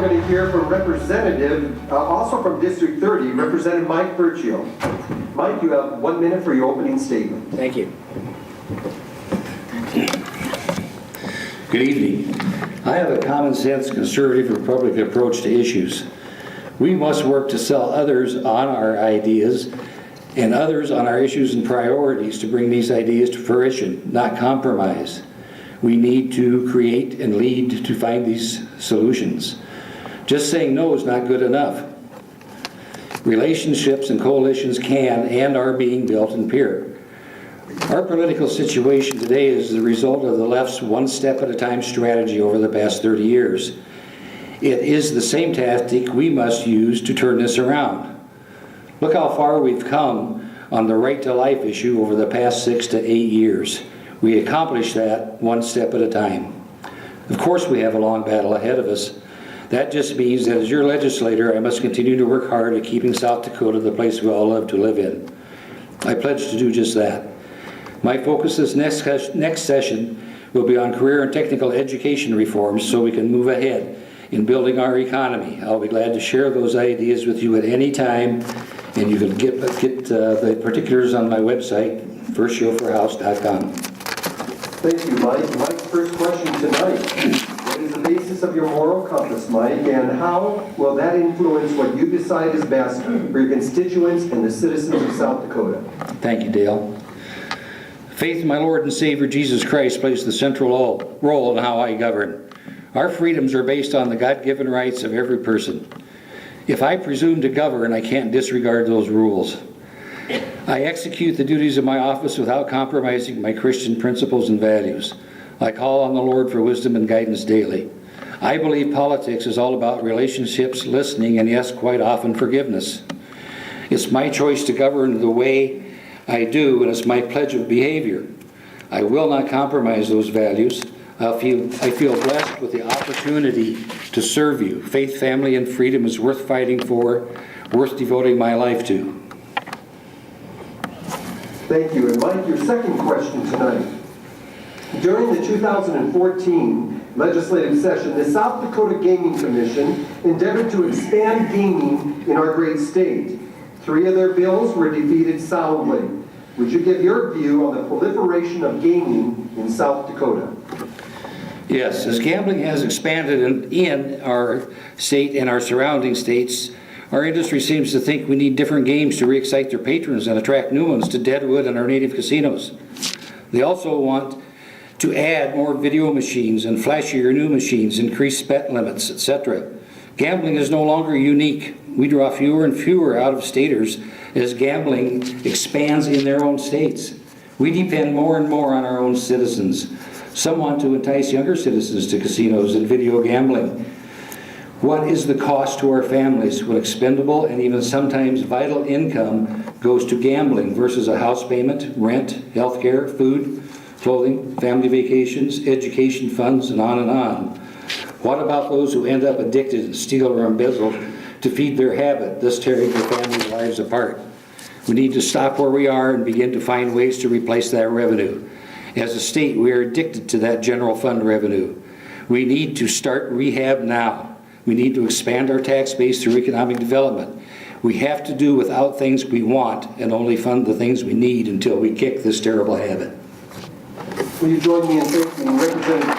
we're going to hear from Representative, also from District 30, Representative Mike Verchio. Mike, you have 1 minute for your opening statement. Thank you. Good evening. I have a common sense, conservative, Republican approach to issues. We must work to sell others on our ideas and others on our issues and priorities to bring these ideas to fruition, not compromise. We need to create and lead to find these solutions. Just saying no is not good enough. Relationships and coalitions can and are being built in peer. Our political situation today is the result of the left's one-step-at-a-time strategy over the past 30 years. It is the same tactic we must use to turn this around. Look how far we've come on the right to life issue over the past 6 to 8 years. We accomplished that one step at a time. Of course we have a long battle ahead of us. That just means that as your legislator, I must continue to work hard at keeping South Dakota the place we all love to live in. I pledge to do just that. My focus this next session will be on career and technical education reforms so we can move ahead in building our economy. I'll be glad to share those ideas with you at any time, and you can get the particulars on my website, verchioforhouse.com. Thank you, Mike. Mike's first question tonight. What is the basis of your moral compass, Mike, and how will that influence what you decide is best for your constituents and the citizens of South Dakota? Thank you, Dale. Faith in my Lord and Savior Jesus Christ plays the central role in how I govern. Our freedoms are based on the God-given rights of every person. If I presume to govern, I can't disregard those rules. I execute the duties of my office without compromising my Christian principles and values. I call on the Lord for wisdom and guidance daily. I believe politics is all about relationships, listening, and yes, quite often forgiveness. It's my choice to govern the way I do, and it's my pledge of behavior. I will not compromise those values. I feel blessed with the opportunity to serve you. Faith, family, and freedom is worth fighting for, worth devoting my life to. Thank you. And Mike, your second question tonight. During the 2014 legislative session, the South Dakota Gaming Commission endeavored to expand gaming in our great state. 3 of their bills were defeated soundly. Would you give your view on the proliferation of gaming in South Dakota? Yes, as gambling has expanded in our state and our surrounding states, our industry seems to think we need different games to re-excite their patrons and attract new ones to Deadwood and our native casinos. They also want to add more video machines and flashier new machines, increase bet limits, etc. Gambling is no longer unique. We draw fewer and fewer out-of-staters as gambling expands in their own states. We depend more and more on our own citizens. Some want to entice younger citizens to casinos and video gambling. What is the cost to our families when expendable and even sometimes vital income goes to gambling versus a house payment, rent, health care, food, clothing, family vacations, education funds, and on and on? What about those who end up addicted and steal or embezzle to feed their habit, thus tearing their families' lives apart? We need to stop where we are and begin to find ways to replace that revenue. As a state, we are addicted to that general fund revenue. We need to start rehab now. We need to expand our tax base through economic development. We have to do without things we want and only fund the things we need until we kick this terrible habit. Will you join me in thanking Representative